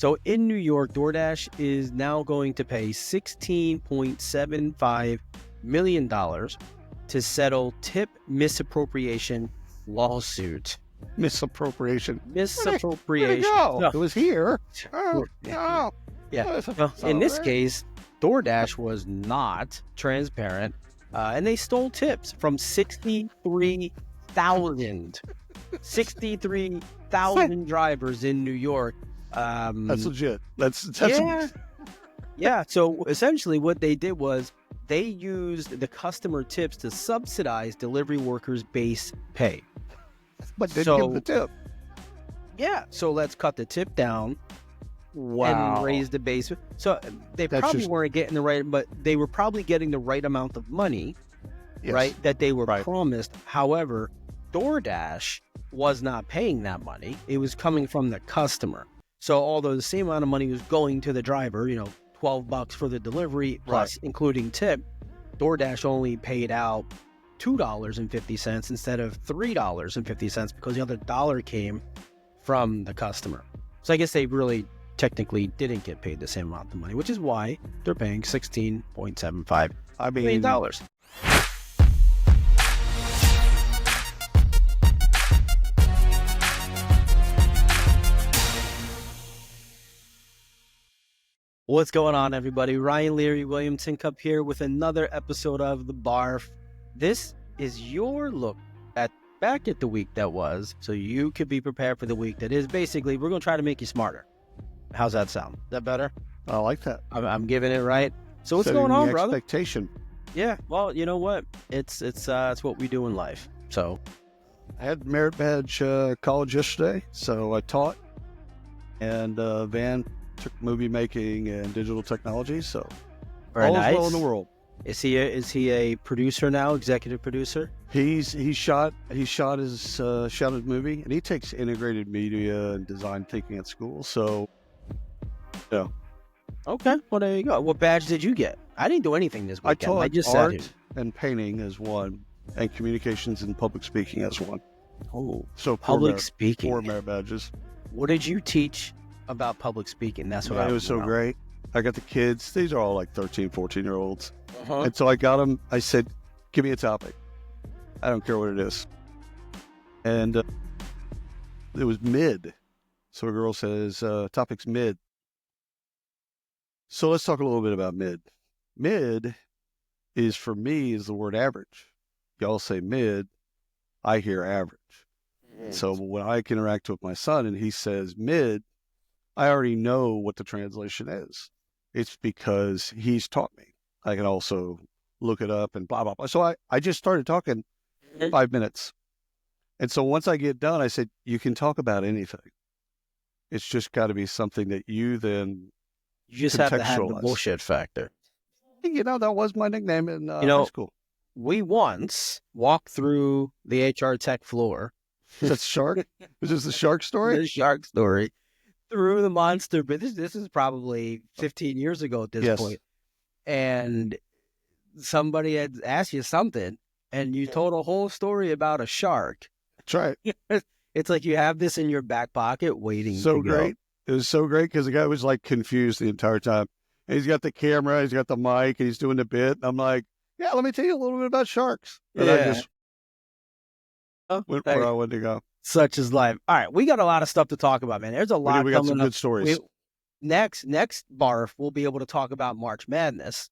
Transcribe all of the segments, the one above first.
So in New York, DoorDash is now going to pay $16.75 million to settle tip misappropriation lawsuit. Misappropriation. Misappropriation. Where'd it go? No. It was here. Oh, no. Yeah. Well, in this case, DoorDash was not transparent, and they stole tips from 63,000 drivers in New York. That's legit. That's yeah. So essentially, what they did was they used the customer tips to subsidize delivery workers' base pay. But didn't give the tip. Yeah. So let's cut the tip down. Wow. And raise the base. So they probably weren't getting the right, but they were probably getting the right amount of money, right, that they were promised. However, DoorDash was not paying that money. It was coming from the customer. So although the same amount of money was going to the driver, $12 for the delivery plus including tip, DoorDash only paid out $2.50 instead of $3.50 because the other dollar came from the customer. So I guess they really technically didn't get paid the same amount of money, which is why they're paying $16.75 million. What's going on, everybody? Ryan Leary, William Tincup here with another episode of The Barf. This is your look back at the week that was, so you could be prepared for the week that is. Basically, we're going to try to make you smarter. How's that sound? Is that better? I like that. I'm giving it right. So what's going on, brother? Expectation. Yeah. Well, you know what? It's what we do in life. So I had merit badge college yesterday, so I taught, and Van took movie making and digital technology. So all is well in the world. Is he a producer now? Executive producer? He shot his movie, and he takes integrated media and design thinking at school. So. Yeah. Okay. Well, there you go. What badge did you get? I didn't do anything this weekend. I just art and painting as one, and communications and public speaking as one. Oh, so public speaking. 4 merit badges. What did you teach about public speaking? That's what it was so great. I got the kids. These are all like 13, 14-year-olds. And so I got them. I said, give me a topic. I don't care what it is. And it was mid. So a girl says, topic's mid. So let's talk a little bit about mid. Mid is, for me, is the word average. Y'all say mid, I hear average. So when I interact with my son and he says mid, I already know what the translation is. It's because he's taught me. I can also look it up and blah, blah, blah. So I just started talking 5 minutes. And so once I get done, I said, you can talk about anything. It's just got to be something that you then... You just have to have the bullshit factor. That was my nickname in high school. We once walked through the HR tech floor. Is that shark? Is this the shark story? The shark story. Through the monster, but this is probably 15 years ago at this point. And somebody had asked you something, and you told a whole story about a shark. That's right. It's like you have this in your back pocket waiting to go. Great. It was so great because the guy was like confused the entire time. And he's got the camera, he's got the mic, and he's doing the bit. And I'm like, yeah, let me tell you a little bit about sharks. And I just went where I wanted to go. Such is life. All right, we got a lot of stuff to talk about, man. There's a lot we got some good stories. Next barf, we'll be able to talk about March Madness.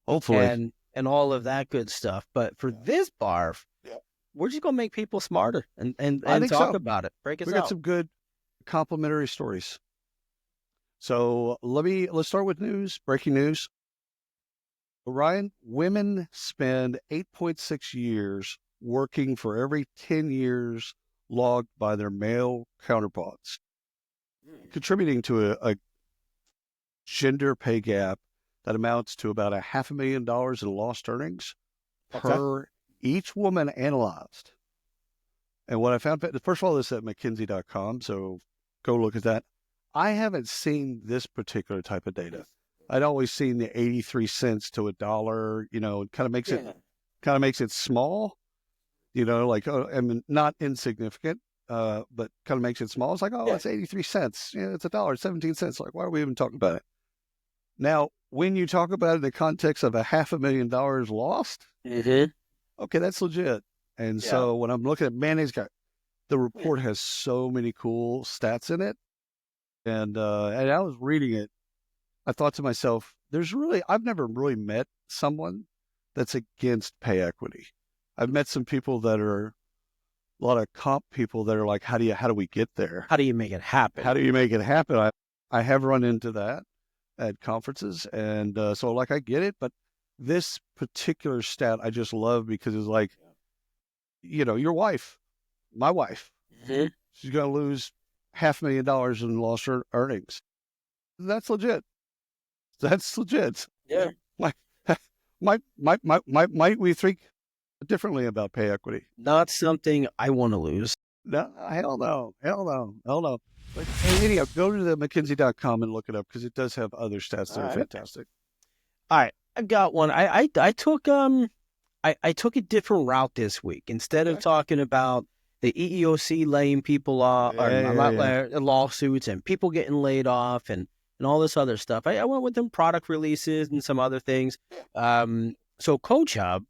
Hopefully. And all of that good stuff. But for this barf, we're just going to make people smarter and talk about it. Break us out. We got some good complimentary stories. So let's start with news, breaking news. Ryan, women spend 8.6 years working for every 10 years logged by their male counterparts, contributing to a gender pay gap that amounts to about $500,000 in lost earnings per each woman analyzed. And what I found, first of all, this is at McKinsey.com, so go look at that. I haven't seen this particular type of data. I'd always seen the 83 cents to $1, it kind of makes it small, like, I mean, not insignificant. but kind of makes it small. It's like, oh, it's 83 cents. Yeah, it's $1.17. Like, why are we even talking about it? Now, when you talk about it in the context of $500,000 lost, okay, that's legit. And so when I'm looking at mayonnaise, the report has so many cool stats in it. And I was reading it. I thought to myself, I've never really met someone that's against pay equity. I've met some people that are a lot of comp people that are like, how do we get there? How do you make it happen? How do you make it happen? I have run into that at conferences. And so like, I get it, but this particular stat I just love because it's like, your wife, my wife, she's going to lose $500,000 in lost earnings. That's legit. That's legit. Yeah. Like, might we think differently about pay equity? Not something I want to lose. No, hell no. But anyhow, go to the McKinsey.com and look it up because it does have other stats that are fantastic. All right, I've got one. I took I took a different route this week. Instead of talking about the EEOC laying people off, lawsuits and people getting laid off and all this other stuff, I went with them product releases and some other things. So Coach Hub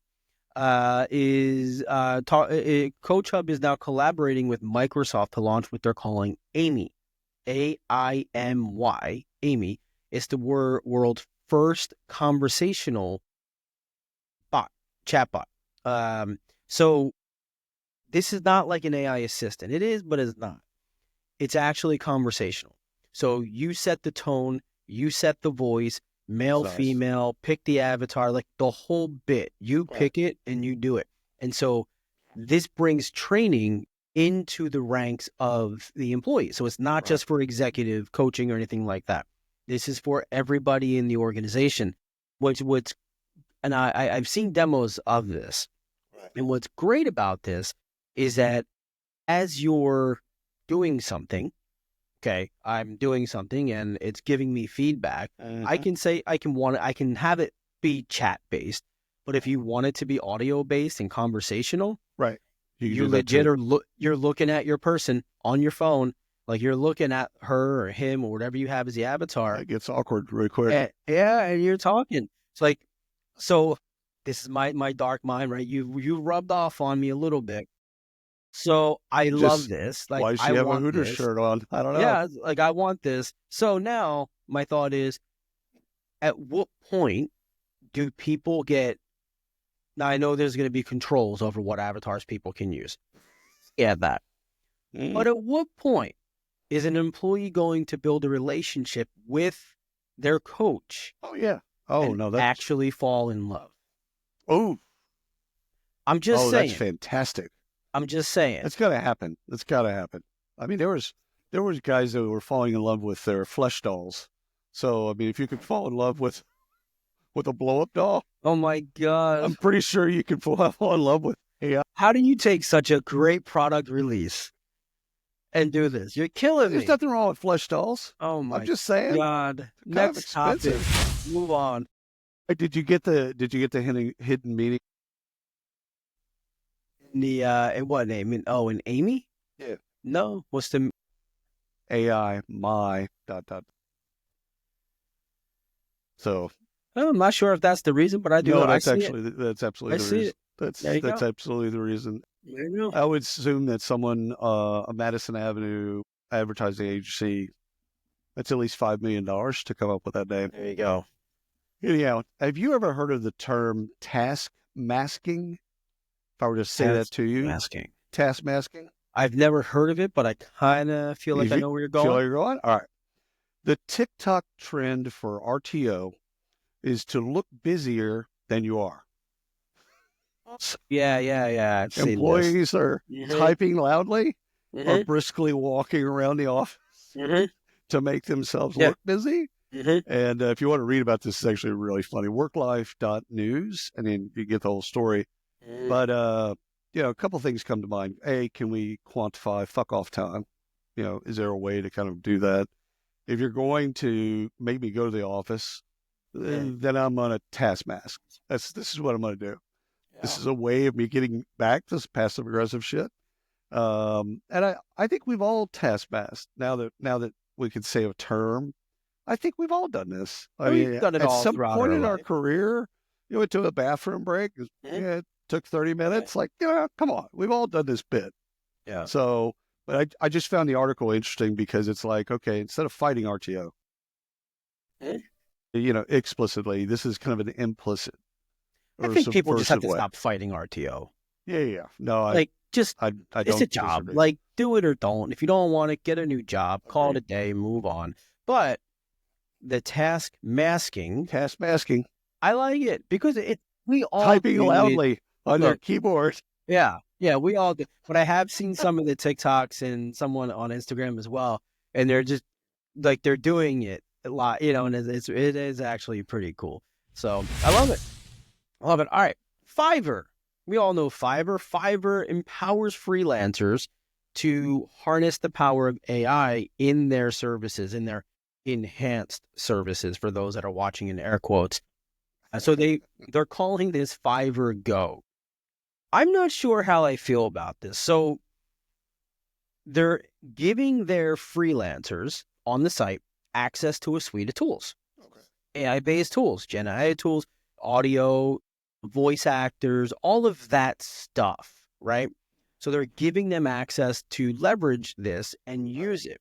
Coach Hub is now collaborating with Microsoft to launch what they're calling Amy, AIMY. Amy is the world's first conversational chatbot. So this is not like an AI assistant. It is, but it's not. It's actually conversational. So you set the tone, you set the voice, male, female, pick the avatar, like the whole bit. You pick it and you do it. And so this brings training into the ranks of the employees. So it's not just for executive coaching or anything like that. This is for everybody in the organization. And I've seen demos of this. And what's great about this is that as you're doing something, okay, I'm doing something and it's giving me feedback. I can say, I can have it be chat based, but if you want it to be audio based and conversational, right. You legit you're looking at your person on your phone, like you're looking at her or him or whatever you have as the avatar. It gets awkward really quick. And you're talking. It's like, so this is my dark mind, right? You rubbed off on me a little bit. So I love this. Like, why does she have a Hooters shirt on? I don't know. Yeah, like I want this. So now my thought is, at what point do people get? Now I know there's going to be controls over what avatars people can use. Yeah, that. But at what point is an employee going to build a relationship with their coach? Oh yeah. Oh no, that's actually fall in love. Oh, I'm just saying. That's fantastic. I'm just saying. It's gotta happen. It's gotta happen. I mean, there was guys that were falling in love with their flesh dolls. So I mean, if you could fall in love with a blow up doll, oh my God, I'm pretty sure you can fall in love with AI. How do you take such a great product release and do this? You're killing me. There's nothing wrong with flesh dolls. Oh my! I'm just saying. God. Next topic. Move on. Did you get the hidden meaning? In what name? In Amy? Yeah. No. What's the AI my ... So I'm not sure if that's the reason, but I do. No, that's absolutely the reason. That's absolutely the reason. There you go. I would assume that someone, a Madison Avenue advertising agency, that's at least $5 million to come up with that name. There you go. Anyhow, have you ever heard of the term task masking? If I were to say that to you. Task masking? I've never heard of it, but I kind of feel like I know where you're going. Feel like you're going? All right. The TikTok trend for RTO is to look busier than you are. Yeah. Employees are typing loudly or briskly walking around the office to make themselves look busy. And if you want to read about this, it's actually really funny. Worklife.news, and then you get the whole story. But, a couple things come to mind. A, can we quantify fuck off time? Is there a way to kind of do that? If you're going to make me go to the office, then I'm on a task mask. This is what I'm going to do. Yeah. This is a way of me getting back this passive aggressive shit. And I think we've all taskmasters now that we could say a term. I think we've all done this. I We've mean, done it at all some throughout point our in our life. career, you went to a bathroom break. It took 30 minutes. Like, come on. We've all done this bit. Yeah. So, but I just found the article interesting because it's like, okay, instead of fighting RTO, explicitly, this is kind of an implicit I or think people just have subversive to way. stop fighting RTO. Yeah. No, Like, just I it's a don't job. disagree. Like, do it or don't. If you don't want it, get a new job. Call it a day. Move on. But the task masking, I like it because we all typing do loudly on your keyboard. Yeah, we all do. But I have seen some of the TikToks and someone on Instagram as well, and they're just like they're doing it a lot, and it is actually pretty cool. So I love it. All right, Fiverr. We all know Fiverr. Fiverr empowers freelancers to harness the power of AI in their services, in their enhanced services. For those that are watching in air quotes, so they're calling this Fiverr Go. I'm not sure how I feel about this. So they're giving their freelancers on the site access to a suite of tools, AI-based tools, Gen AI tools, audio, voice actors, all of that stuff, right? So they're giving them access to leverage this and use it.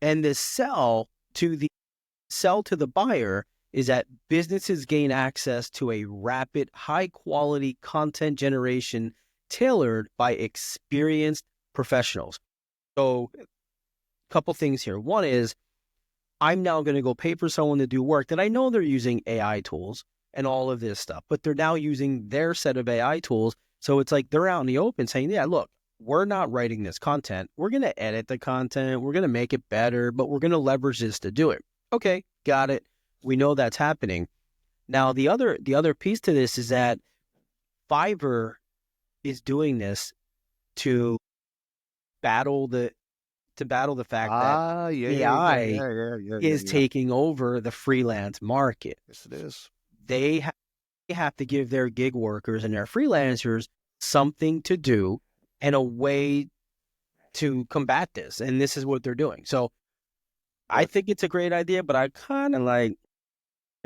And the sell to the buyer is that businesses gain access to a rapid, high-quality content generation tailored by experienced professionals. So a couple things here. One is I'm now going to go pay for someone to do work that I know they're using AI tools and all of this stuff, but they're now using their set of AI tools. So it's like they're out in the open saying, yeah, look, we're not writing this content. We're going to edit the content. We're going to make it better, but we're going to leverage this to do it. Okay, got it. We know that's happening. Now, the other piece to this is that Fiverr is doing this to battle the fact that AI is taking over the freelance market. Yes, it is. They have to give their gig workers and their freelancers something to do and a way to combat this. And this is what they're doing. So I think it's a great idea, but I kind of like,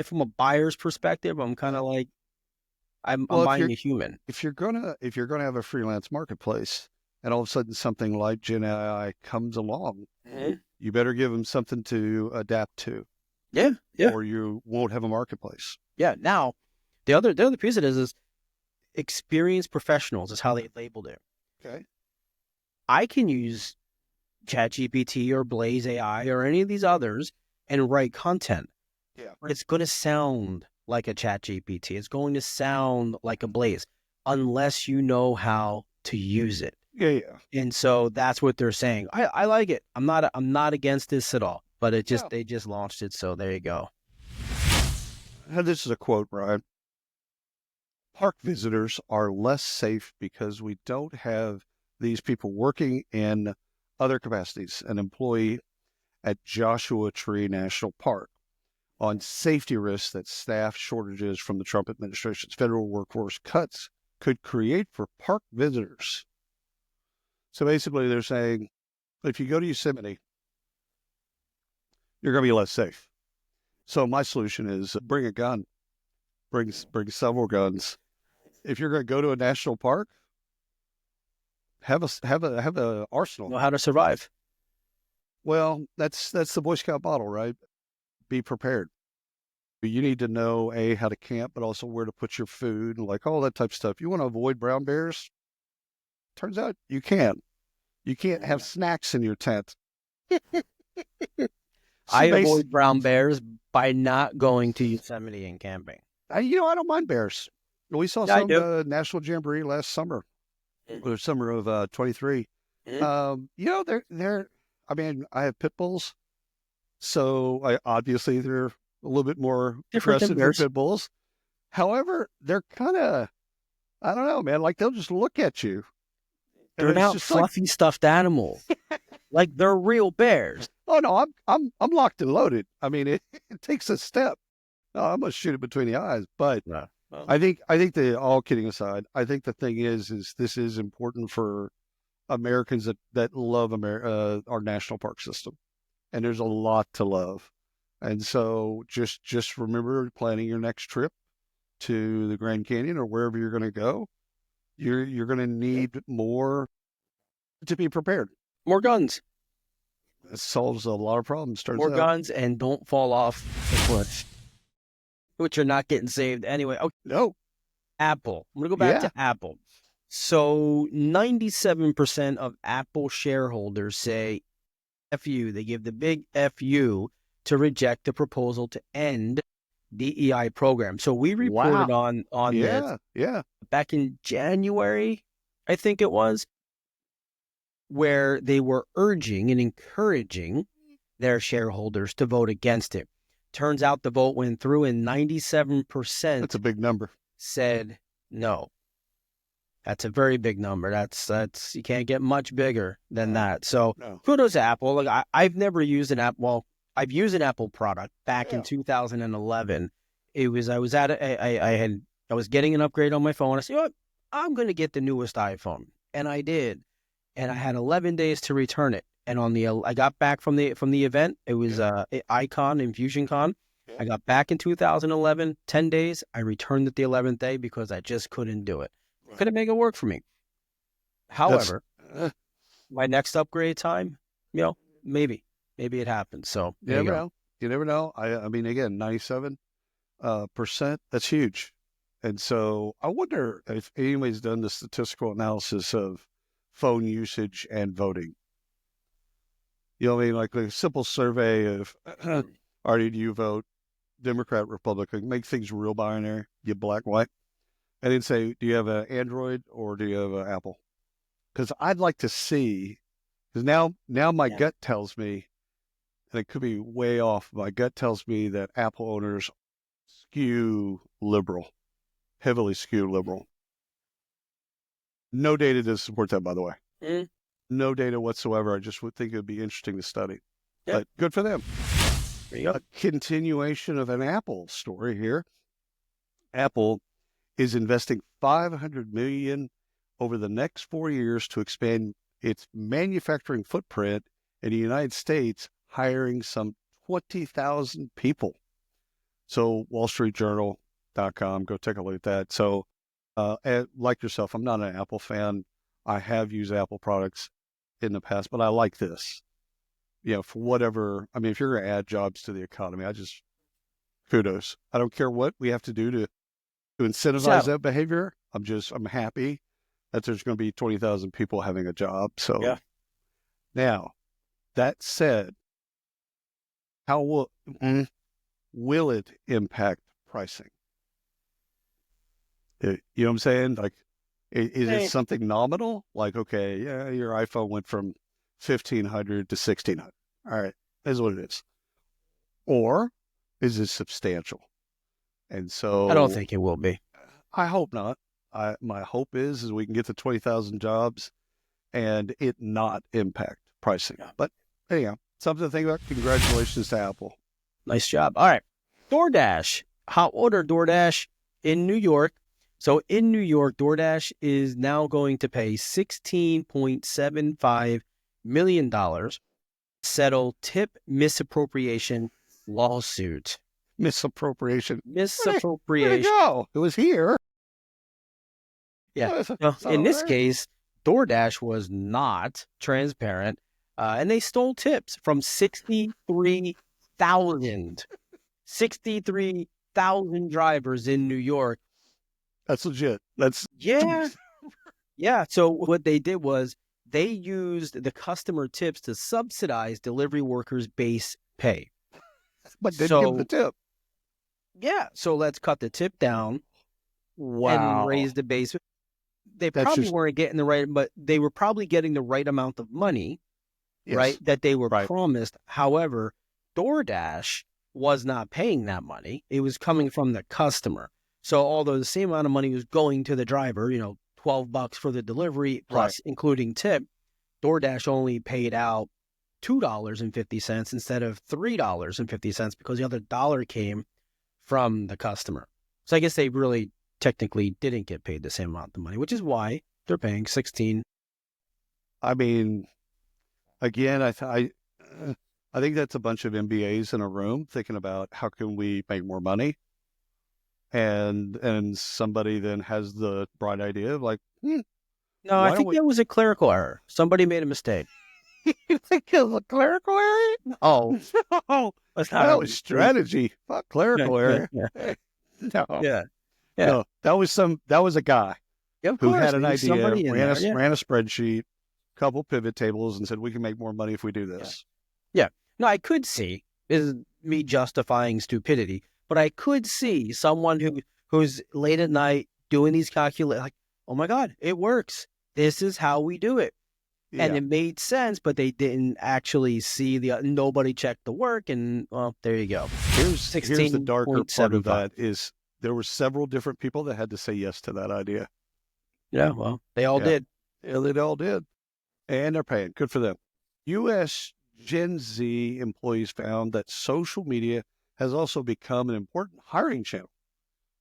from a buyer's perspective, I'm kind of like, I'm buying a human. If you're gonna have a freelance marketplace, and all of a sudden something like Gen AI comes along, you better give them something to adapt to. Yeah. Or you won't have a marketplace. Yeah. Now, the other piece of it is experienced professionals is how they labeled it. Okay. I can use ChatGPT or Blaze AI or any of these others and write content. Yeah. But it's going to sound like a ChatGPT. It's going to sound like a Blaze unless you know how to use it. Yeah. And so that's what they're saying. I like it. I'm not against this at all. But they just launched it, so there you go. This is a quote, Brian. Park visitors are less safe because we don't have these people working in other capacities. An employee at Joshua Tree National Park on safety risks that staff shortages from the Trump administration's federal workforce cuts could create for park visitors. So basically they're saying, if you go to Yosemite, you're going to be less safe. So my solution is bring a gun, bring several guns. If you're going to go to a national park, have a arsenal. Know how to survive. Well, that's the Boy Scout model, right? Be prepared. You need to know how to camp, but also where to put your food and like all that type of stuff. You want to avoid brown bears? Turns out you can't. You can't have snacks in your tent. I avoid brown bears by not going to Yosemite and camping. I don't mind bears. We saw some National Jamboree last summer, or summer of 23. They're. I mean, I have pit bulls, so obviously they're a little bit more aggressive than pit bulls. However, they're kind of, I don't know, man. Like they'll just look at you. They're not fluffy stuffed animals. Like they're real bears. Oh no, I'm locked and loaded. I mean, it takes a step. No, I'm gonna shoot it between the eyes. But I think all kidding aside, I think the thing is this is important for Americans that love our national park system, and there's a lot to love. And so just remember, planning your next trip to the Grand Canyon or wherever you're going to go, you're going to need more to be prepared. More guns. It solves a lot of problems. Turns More out. guns, and don't fall off the cliff, which are not getting saved anyway. Okay. No. Apple. I'm going to go back to Apple. So 97% of Apple shareholders say F you. They give the big F you to reject the proposal to end DEI program. So we reported on this back in January, I think it was, where they were urging and encouraging their shareholders to vote against it. Turns out the vote went through, and 97%. That's a big number. Said no. That's a very big number. That's you can't get much bigger than that. So kudos to Apple. Like I've never used an Apple. Well, I've used an Apple product back in 2011. I was getting an upgrade on my phone. I said, you know what? I'm going to get the newest iPhone, and I did. And I had 11 days to return it. And I got back from the event. It was Icon Infusion Con. I got back in 2011, 10 days. I returned it the 11th day because I just couldn't do it. Couldn't make it work for me. However, my next upgrade time, maybe it happens. So you never know. You never know. I mean, again, 97%, that's huge. And so I wonder if anybody's done the statistical analysis of phone usage and voting. You know what I mean? Like a simple survey of, do you vote Democrat, Republican, make things real binary, get black, white. And then say, do you have an Android or do you have an Apple? Because I'd like to see, because now my gut tells me, and it could be way off, my gut tells me that Apple owners heavily skew liberal. No data to support that, by the way. No data whatsoever. I just would think it would be interesting to study. But good for them. There you go. A continuation of an Apple story here. Apple is investing $500 million over the next 4 years to expand its manufacturing footprint in the United States, hiring some 20,000 people. So WallStreetJournal.com, go take a look at that. So like yourself, I'm not an Apple fan. I have used Apple products in the past, but I like this. For whatever, I mean, if you're going to add jobs to the economy, kudos. I don't care what we have to do to incentivize that behavior. I'm happy that there's going to be 20,000 people having a job. So now, that said, how will it impact pricing? You know what I'm saying? Like, is it something nominal? Like, okay, your iPhone went from $1,500 to $1,600. All right, that's what it is. Or is it substantial? And so I don't think it will be. I hope not. My hope is we can get to 20,000 jobs and it not impact pricing. But anyhow, something to think about. Congratulations to Apple. Nice job. All right. DoorDash. Hot order DoorDash in New York. So in New York, DoorDash is now going to pay $16.75 million, settle tip misappropriation lawsuit. Misappropriation. Where'd it go? It was here. Yeah. In this case, DoorDash was not transparent, and they stole tips from 63,000 drivers in New York. That's legit. Yeah. So what they did was they used the customer tips to subsidize delivery workers' base pay. But didn't give the tip. Yeah. So let's cut the tip down. Wow. And raise the base. They probably weren't getting the right, but they were probably getting the right amount of money, right? That they were promised. However, DoorDash was not paying that money. It was coming from the customer. So although the same amount of money was going to the driver, $12 for the delivery plus including tip, DoorDash only paid out $2.50 instead of $3.50 because the other dollar came from the customer. So I guess they really technically didn't get paid the same amount of money, which is why they're paying $16 I mean, again, I think that's a bunch of MBAs in a room thinking about how can we make more money, and somebody then has the bright idea of like, No, I why don't think we? that was a clerical error. Somebody made a mistake. You think it was a clerical error? Oh, No, that's not that how was it is. strategy, not clerical error. No, Yeah. Yeah. no, that was a guy Yeah, of who had course. an There's idea, somebody in there. Yeah. ran a spreadsheet, couple pivot tables, and said we can make more money if we do Yeah. this. Yeah. No, I could see, this is me justifying stupidity, but I could see someone who's late at night doing these calculations, like, oh my God, it works. This is how we do it. And Yeah. it made sense, but they didn't actually see nobody checked the work. And well, there you go. Here's the darker part of 16.75. that is there were several different people that had to say yes to that idea. Yeah, well, they all did. Yeah, they all did. And they're paying. Good for them. U.S. Gen Z employees found that social media has also become an important hiring channel,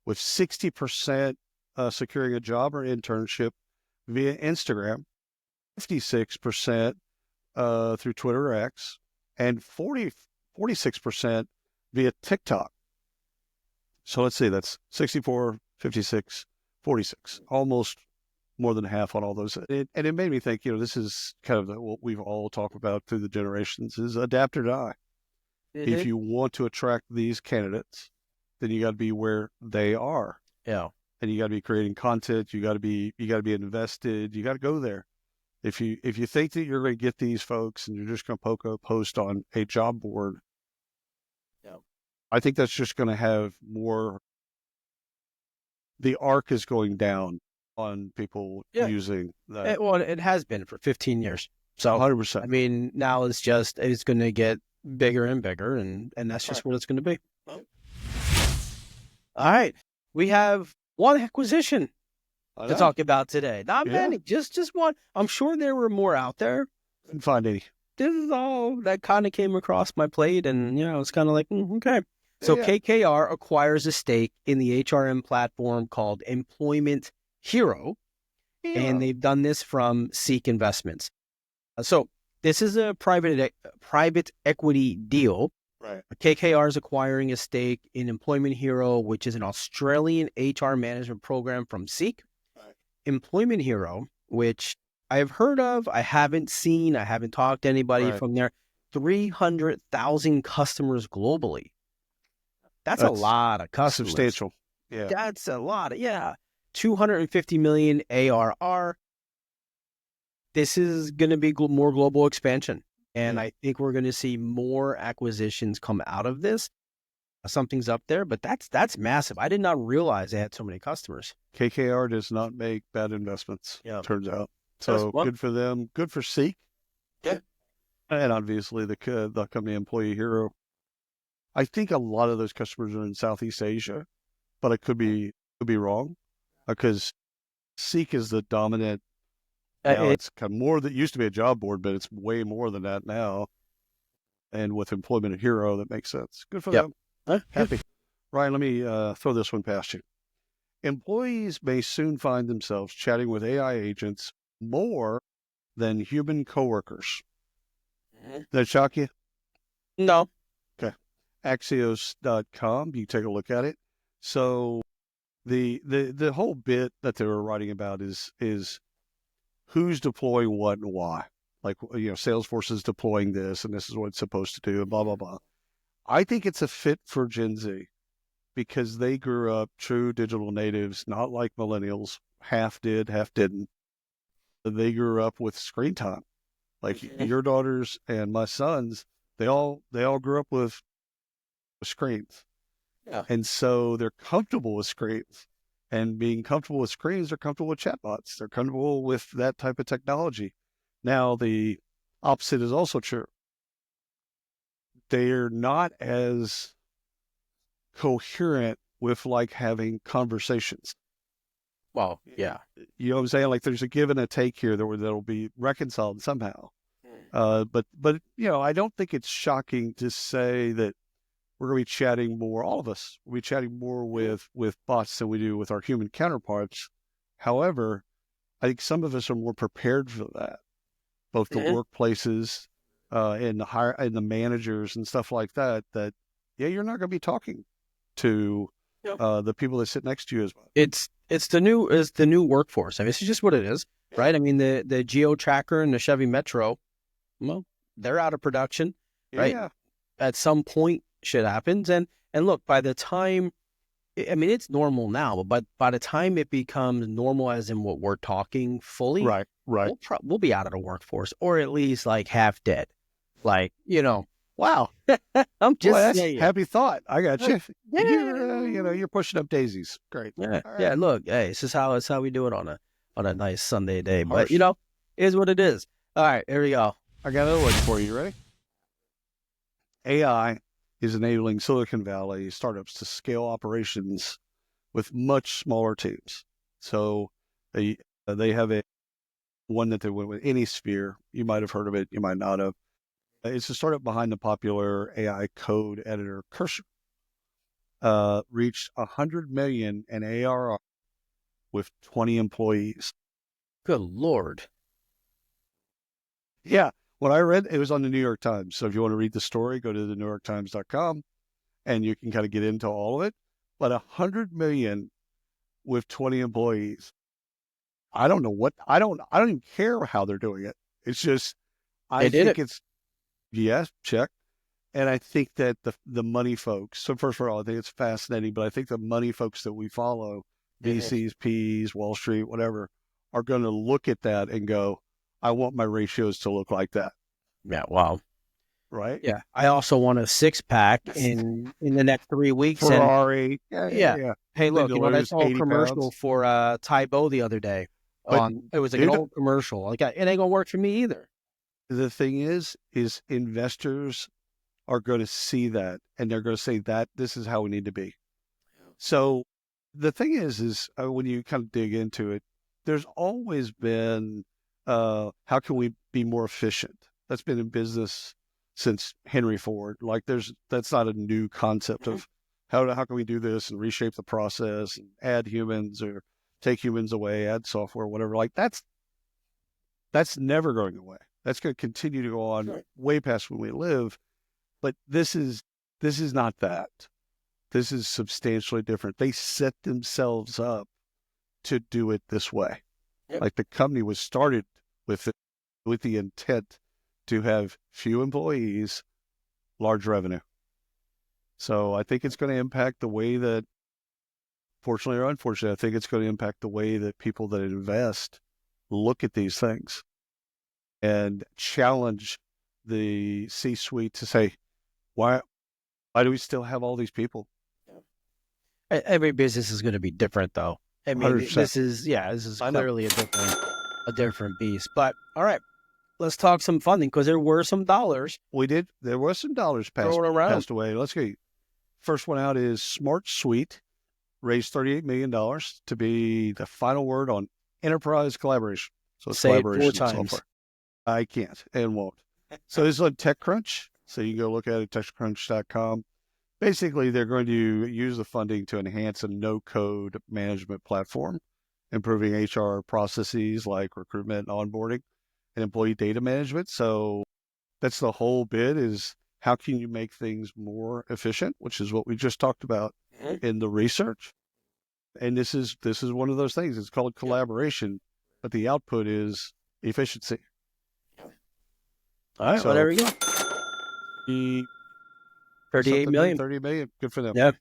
with 60% securing a job or internship via Instagram, 56% through Twitter or X, and 46% via TikTok. So let's see, that's 64, 56, 46, almost more than half on all those. And it made me think, this is kind of what we've all talked about through the generations is adapt or die. Mm-hmm. If you want to attract these candidates, then you got to be where they are. Yeah. And you got to be creating content. You got to be invested. You got to go there. If you think that you're going to get these folks and you're just going to post on a job board, yeah, I think that's just going to have more. The arc is going down on people using that. Well, it has been for 15 years. So 100%. I mean, now it's going to get bigger and bigger, and that's just what it's going to be. All right, we have one acquisition to talk about today. Not many, just one. I'm sure there were more out there. Couldn't find any. This is all that kind of came across my plate, and it's kind of like, okay. So KKR acquires a stake in the HRM platform called Employment Hero, and they've done this from Seek Investments. So this is a private equity deal. Right. KKR is acquiring a stake in Employment Hero, which is an Australian HR management program from Seek. Right. Employment Hero, which I've heard of, I haven't seen, I haven't talked to anybody from there. 300,000 customers globally. That's a lot of customers. Substantial. Yeah. That's a lot. 250 million ARR. This is going to be more global expansion. And I think we're going to see more acquisitions come out of this. Something's up there, but that's massive. I did not realize they had so many customers. KKR does not make bad investments, turns out. So good for them. Good for Seek. Yeah. And obviously the company Employee Hero. I think a lot of those customers are in Southeast Asia, but I could be wrong because Seek is the dominant. It's kind of more that used to be a job board, but it's way more than that now. And with Employment Hero, that makes sense. Good for them. Happy. Ryan, let me throw this one past you. Employees may soon find themselves chatting with AI agents more than human coworkers. Does that shock you? No. Okay. Axios.com, you take a look at it. So the whole bit that they were writing about is who's deploying what and why. Like, Salesforce is deploying this and this is what it's supposed to do and blah, blah, blah. I think it's a fit for Gen Z because they grew up true digital natives, not like millennials, half did, half didn't. They grew up with screen time. Like your daughters and my sons, they all grew up with screens. Yeah. And so they're comfortable with screens. And being comfortable with screens, they're comfortable with chatbots. They're comfortable with that type of technology. Now, the opposite is also true. They're not as coherent with like having conversations. Well, yeah. You know what I'm saying? Like there's a give and a take here that'll be reconciled somehow. But I don't think it's shocking to say that we're going to be chatting more, all of us, we'll be chatting more with bots than we do with our human counterparts. However, I think some of us are more prepared for that. both the workplaces and the managers and stuff like that. That you're not going to be talking to the people that sit next to you as well. It's the new workforce. I mean, it's just what it is, right? I mean, the Geo Tracker and the Chevy Metro, well, they're out of production, right? Yeah. At some point, shit happens, and look, by the time, I mean, it's normal now, but by the time it becomes normal, as in what we're talking fully, right, we'll be out of the workforce, or at least like half dead. Like, wow. I'm just saying. Happy thought. I got you. Yeah. You're pushing up daisies. Great. Yeah. Right. Yeah. Look, hey, this is how we do it on a nice Sunday day. Harsh. But it is what it is. All right, here we go. I got another one for you. Ready? AI is enabling Silicon Valley startups to scale operations with much smaller teams. So they have one that they went with, AnySphere. You might have heard of it. You might not have. It's a startup behind the popular AI code editor Cursor. Reached 100 million in ARR with 20 employees. Good Lord. Yeah. When I read, it was on the New York Times. So if you want to read the story, go to the NewYorkTimes.com and you can kind of get into all of it. But 100 million with 20 employees. I don't know I don't even care how they're doing it. It's just, I think it's, yes, check. And I think that the money folks, so first of all, I think it's fascinating, but I think the money folks that we follow, VCs, PEs, Wall Street, whatever, are going to look at that and go, I want my ratios to look like that. Yeah, wow. Right? Yeah. I also want a 6-pack in the next 3 weeks. Ferrari. Yeah. Hey, look, I saw a commercial for Tybo the other day. It was like an old commercial. Like, it ain't going to work for me either. The thing is investors are going to see that and they're going to say that this is how we need to be. So the thing is when you kind of dig into it, there's always been, how can we be more efficient? That's been in business since Henry Ford. Like that's not a new concept of how can we do this and reshape the process and add humans or take humans away, add software, whatever. Like that's never going away. That's going to continue to go on way past when we live. But this is not that. This is substantially different. They set themselves up to do it this way. Yep. Like the company was started with the intent to have few employees, large revenue. So I think it's going to impact the way that, fortunately or unfortunately, I think it's going to impact the way that people that invest look at these things and challenge the C-suite to say, why do we still have all these people? Every business is going to be different, though. I mean, 100%. this is clearly a different beast. But all right, let's talk some funding because there were some dollars. There was some dollars passed away. Let's go. First one out is Smart Suite, raised $38 million to be the final word on enterprise collaboration. So it's collaboration software. I can't and won't. So this is on TechCrunch. So you can go look at it, techcrunch.com. Basically, they're going to use the funding to enhance a no-code management platform, improving HR processes like recruitment and onboarding and employee data management. So that's the whole bit, is how can you make things more efficient, which is what we just talked about in the research. And this is one of those things. It's called collaboration, but the output is efficiency. All right, well, there we go. 38 million. 30 million. Good for them. Yeah.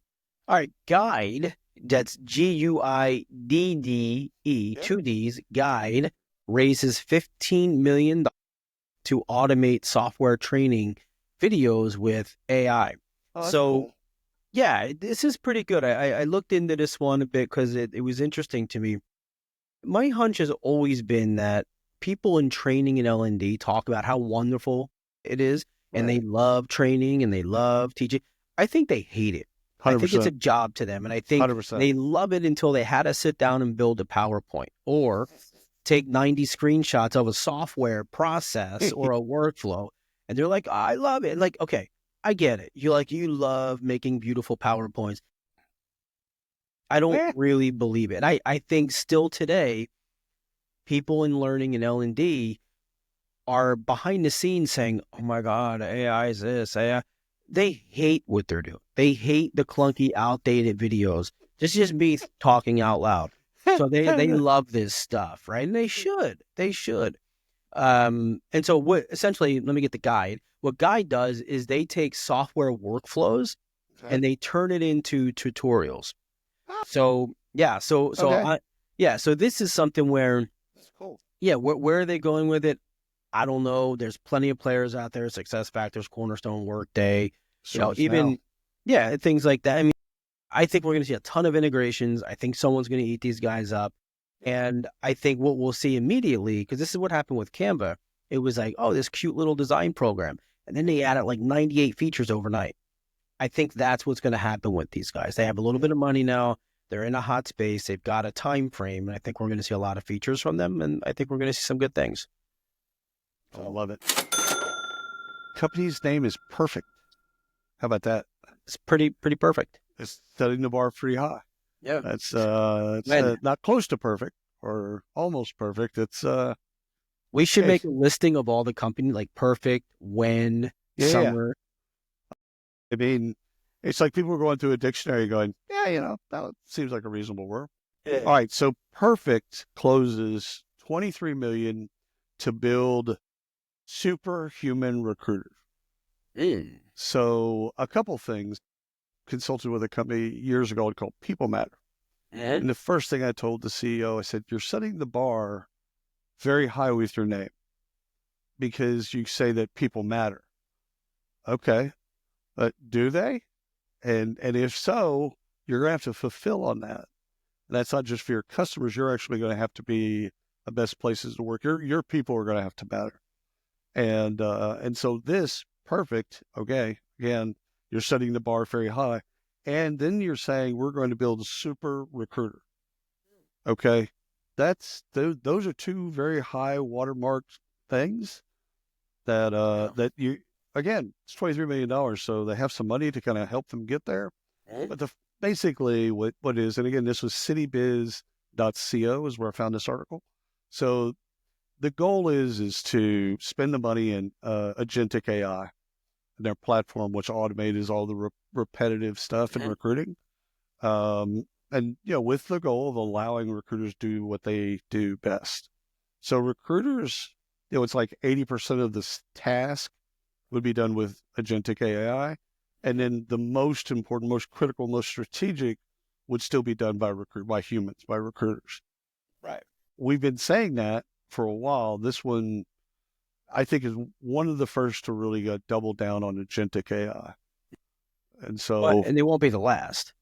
All right. Guide. That's GUIDDE, 2 Ds. Guide raises $15 million to automate software training videos with AI. Cool. Yeah, this is pretty good. I looked into this one a bit because it was interesting to me. My hunch has always been that people in training and L&D talk about how wonderful it is. And they love training and they love teaching. I think they hate it. 100%. I think it's a job to them. And I think 100%. They love it until they had to sit down and build a PowerPoint or take 90 screenshots of a software process or a workflow. And they're like, I love it. Like, okay, I get it. You love making beautiful PowerPoints. I don't really believe it. I think still today, people in learning and L&D are behind the scenes saying, "Oh my God, AI is this, AI." They hate what they're doing. They hate the clunky, outdated videos. This is just me talking out loud. So they love this stuff, right? And they should. They should. And so what essentially, let me get the guide. What Guide does is they take software workflows and they turn it into tutorials. So yeah, so this is something where That's cool. Yeah, where are they going with it? I don't know. There's plenty of players out there, SuccessFactors, Cornerstone, Workday, even things like that. I mean, I think we're going to see a ton of integrations. I think someone's going to eat these guys up. And I think what we'll see immediately, because this is what happened with Canva, it was like, oh, this cute little design program. And then they added like 98 features overnight. I think that's what's going to happen with these guys. They have a little bit of money now. They're in a hot space. They've got a time frame. And I think we're going to see a lot of features from them. And I think we're going to see some good things. I love it. Company's name is Perfect. How about that? It's pretty perfect. It's setting the bar pretty high. Yeah. That's not close to perfect or almost perfect. It's we should make a listing of all the companies, like Perfect, When, Summer. I mean, it's like people are going through a dictionary going, that seems like a reasonable word. Yeah. All right, so Perfect closes $23 million to build superhuman recruiters. So a couple things. Consulted with a company years ago called People Matter. And the first thing I told the CEO, I said, you're setting the bar very high with your name because you say that people matter. Okay, but do they? And if so, you're going to have to fulfill on that. And that's not just for your customers. You're actually going to have to be the best places to work. Your people are going to have to matter. And so this Perfect, okay, again, you're setting the bar very high. And then you're saying we're going to build a super recruiter. Okay. Those are two very high watermark things that you, again, it's $23 million. So they have some money to kind of help them get there. But basically what is, and again, this was citybiz.co is where I found this article. So the goal is to spend the money in agentic AI. Their platform, which automates all the repetitive stuff in recruiting. And, with the goal of allowing recruiters to do what they do best. So recruiters, it's like 80% of this task would be done with agentic AI. And then the most important, most critical, most strategic would still be done by humans, by recruiters. Right. We've been saying that for a while. This one, I think, is one of the first to really double down on agentic AI. And so... and they won't be the last.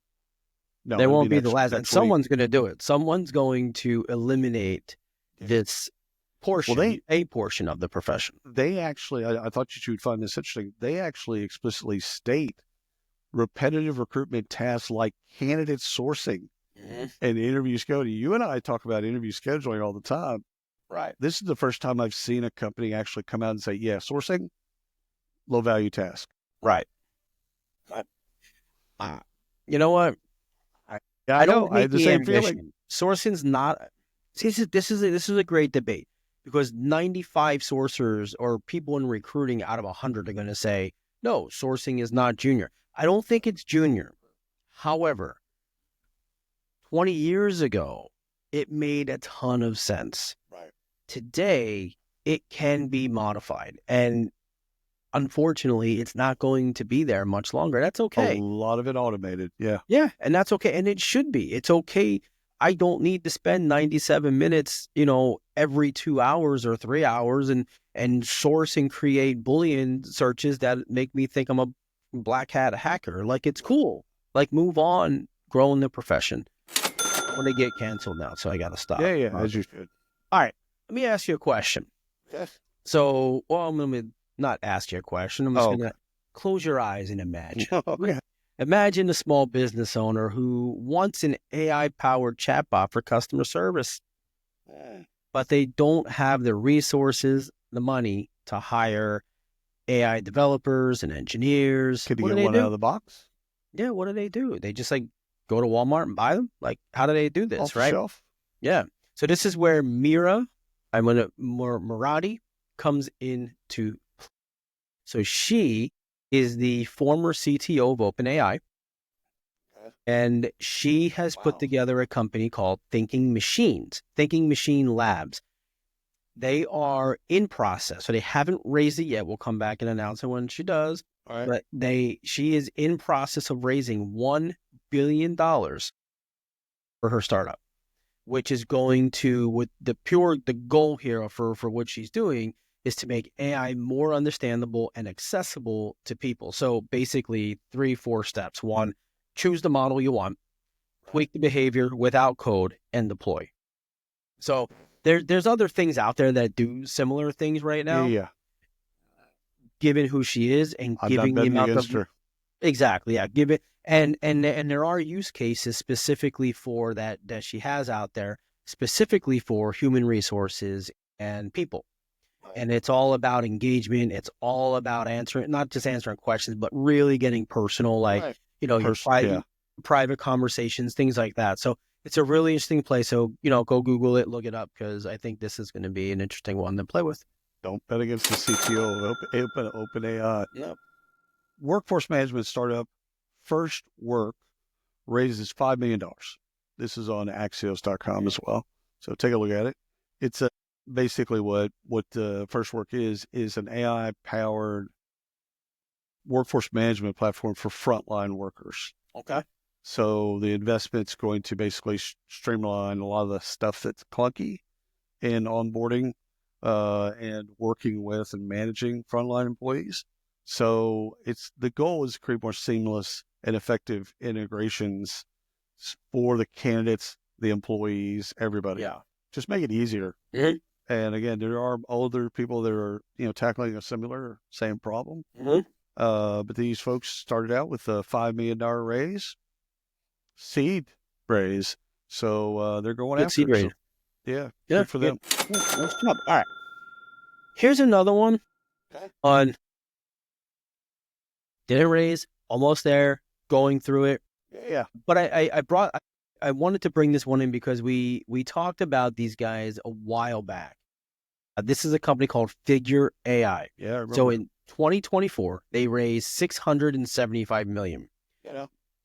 No, they won't be the last. And someone's going to do it. Someone's going to eliminate this portion, a portion of the profession. They actually, I thought you would find this interesting, they actually explicitly state repetitive recruitment tasks like candidate sourcing and interview scheduling. You and I talk about interview scheduling all the time. Right. This is the first time I've seen a company actually come out and say, sourcing, low value task. Right. You know what? I don't have the same feeling. Sourcing's not. See, this is a great debate because 95 sourcers or people in recruiting out of 100 are going to say, no, sourcing is not junior. I don't think it's junior. However, 20 years ago, it made a ton of sense. Right. Today, it can be modified. And unfortunately, it's not going to be there much longer. That's okay. A lot of it automated. Yeah. Yeah. And that's okay. And it should be. It's okay. I don't need to spend 97 minutes, every 2 hours or 3 hours and source and create Boolean searches that make me think I'm a black hat hacker. Like, it's cool. Like, move on, grow in the profession. I'm going to get canceled now, so I got to stop. Yeah, as you should. All right. Let me ask you a question. Yes. So, I'm going to not ask you a question. I'm just going to close your eyes and imagine. Okay. Imagine a small business owner who wants an AI-powered chatbot for customer service, but they don't have the resources, the money to hire AI developers and engineers. Could you get one out of the box? Yeah, what do? They just go to Walmart and buy them? Like, how do they do this, Off right? the shelf? Yeah. So this is where Mira, Murati, comes into play. So she is the former CTO of OpenAI, and she has put together a company called Thinking Machine Labs. They are in process, so they haven't raised it yet. We'll come back and announce it when she does. All right. But she is in process of raising $1 billion for her startup, which is going to, with the goal here for what she's doing is to make AI more understandable and accessible to people. So basically 3-4 steps. 1, choose the model you want, tweak the behavior without code, and deploy. So there's other things out there that do similar things right now. Yeah. Given who she is and I'm giving not the betting amount against of her. Exactly, yeah. Give it, and there are use cases specifically for that she has out there, specifically for human resources and people. And it's all about engagement. It's all about not just answering questions, but really getting personal, like, your private conversations, things like that. So it's a really interesting place. So, go Google it, look it up, because I think this is going to be an interesting one to play with. Don't bet against the CTO of OpenAI. Yep. Workforce management startup First Work raises $5 million. This is on Axios.com as well. So take a look at it. It's basically what First Work is an AI-powered workforce management platform for frontline workers. Okay. So the investment's going to basically streamline a lot of the stuff that's clunky in onboarding and working with and managing frontline employees. So the goal is to create more seamless and effective integrations for the candidates, the employees, everybody. Yeah. Just make it easier. Mm-hmm. And again, there are older people that are, tackling a same problem. Mm-hmm. But these folks started out with a $5 million seed raise. So they're going after seed raise. Yeah. Good for them. Nice job. All right. Here's another one on didn't raise, almost there, going through it. Yeah. But I wanted to bring this one in because we talked about these guys a while back. This is a company called Figure AI. Yeah, I remember. So in 2024, they raised $675 million.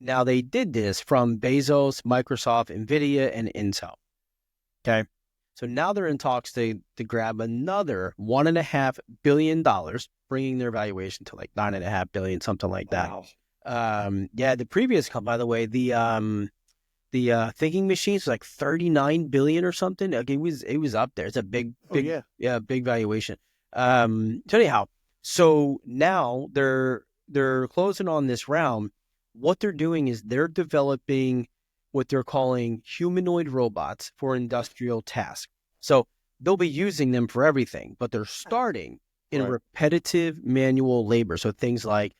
Now they did this from Bezos, Microsoft, NVIDIA, and Intel. Okay. So now they're in talks to grab another $1.5 billion, bringing their valuation to like $9.5 billion, something like that. Wow. The previous company, by the way, the Thinking Machines was like $39 billion or something. Like it was up there. It's a big valuation. So anyhow, so now they're closing on this round. What they're doing is they're developing what they're calling humanoid robots for industrial tasks. So they'll be using them for everything, but they're starting in repetitive manual labor. So things like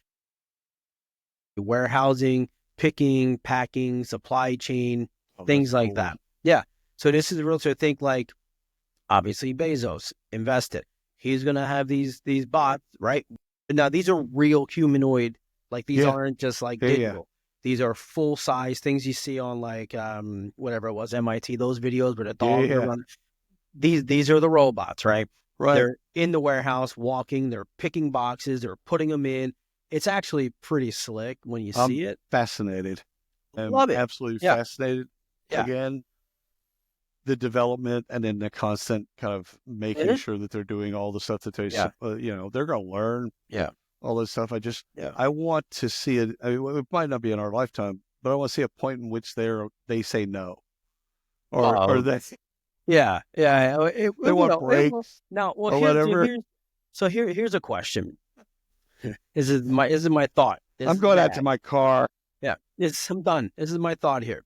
warehousing, picking, packing, supply chain, things like that. Yeah. So this is real. So think like, obviously Bezos invested. He's going to have these bots, right? Now, these are real humanoid, like these aren't just like digital. Yeah. These are full size things you see on like, whatever it was, MIT, those videos where the dogs are running. These are the robots, right? Right. They're in the warehouse walking, they're picking boxes, they're putting them in. It's actually pretty slick when you see it. Fascinated. Love it. Absolutely fascinated. Yeah. Again, the development and then the constant kind of making sure that they're doing all the stuff that they, they're going to learn. Yeah. All this stuff. I want to see it. I mean, it might not be in our lifetime, but I want to see a point in which they say no, or they. Yeah. They want breaks. Now, well, or whatever. Here's a question. This is my thought. I'm going out to my car. Yeah, I'm done. This is my thought here.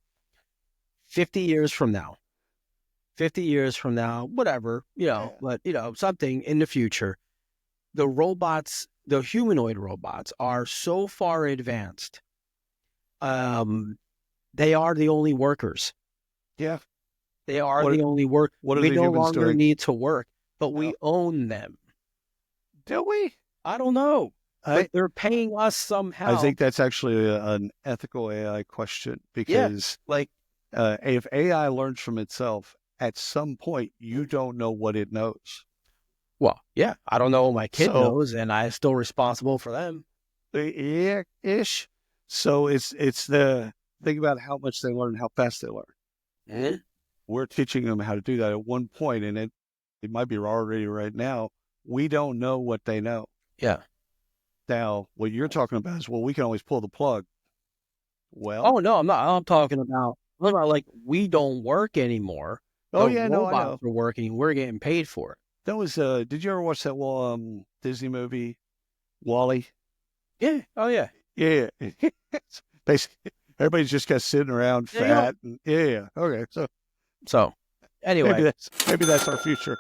50 years from now, whatever, but something in the future, the humanoid robots are so far advanced. They are the only workers. Yeah. They are the only work. What are we the no humans longer doing? need to work, but we own them. Do we? I don't know. But they're paying us somehow. I think that's actually an ethical AI question because if AI learns from itself, at some point, you don't know what it knows. Well, yeah, I don't know what my kid knows, and I'm still responsible for them. Yeah, ish. So it's the think about how much they learn, how fast they learn. Mm-hmm. We're teaching them how to do that at one point, and it might be already right now. We don't know what they know. Yeah. Now, what you're talking about is, well, we can always pull the plug. Well, oh no, I'm not. I'm talking about like we don't work anymore. Oh The yeah, no, I robots know. are working. We're getting paid for it. That was did you ever watch that Disney movie, Wall-E? Yeah. Oh yeah. Yeah. Basically, everybody's just kind of sitting around fat. And, yeah. Okay. So anyway, maybe that's our future.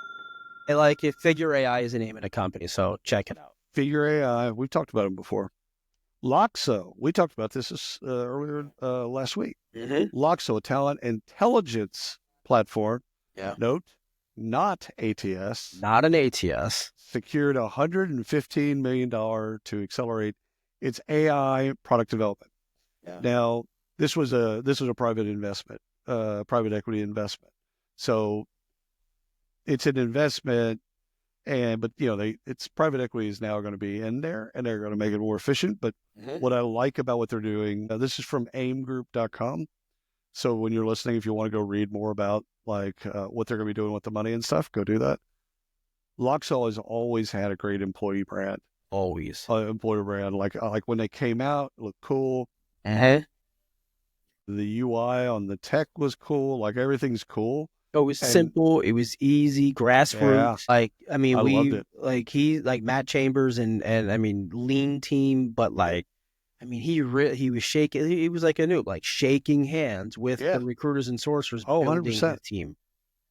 Like Figure AI is the name of the company, so check it out. Figure AI. We've talked about them before. Loxo. We talked about this earlier last week. Mm-hmm. Loxo, a talent intelligence platform. Yeah. Note, not ATS. Not an ATS. Secured $115 million to accelerate its AI product development. Yeah. Now, this was a private investment, private equity investment. So it's an investment, but it's private equity is now going to be in there, and they're going to make it more efficient. But what I like about what they're doing, this is from aimgroup.com. So when you're listening, if you want to go read more about what they're going to be doing with the money and stuff, go do that. Loxo has always had a great employee brand. Always. Employer brand. Like when they came out, it looked cool. Uh-huh. The UI on the tech was cool. Like everything's cool. It was simple. It was easy, grassroots. Yeah. I mean, I loved it. Like Matt Chambers and I mean, lean team, but he was shaking. He was like a noob, like shaking hands with the recruiters and sourcers building 100%. his team.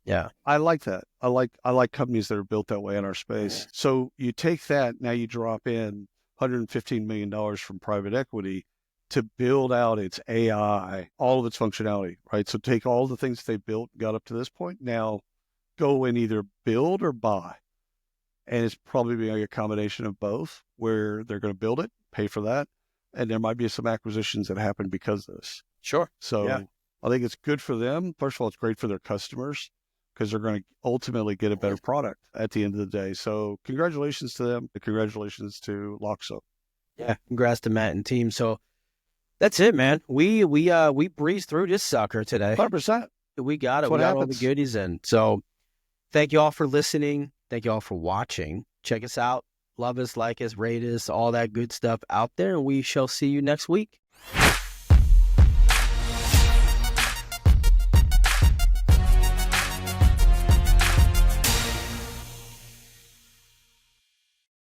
Yeah. I like that. I like companies that are built that way in our space. Yeah. So you take that, now you drop in $115 million from private equity to build out its AI, all of its functionality, right? So take all the things they built, got up to this point, now go and either build or buy. And it's probably being a combination of both, where they're going to build it, pay for that, and there might be some acquisitions that happen because of this. Sure. So yeah. I think it's good for them. First of all, it's great for their customers, because they're going to ultimately get a better product at the end of the day. So congratulations to them. Congratulations to Loxo. Yeah, congrats to Matt and team. So that's it, man. We breezed through this sucker today. 100%. We got it. We got all the goodies in. So thank you all for listening. Thank you all for watching. Check us out. Love us, like us, rate us, all that good stuff out there. And we shall see you next week.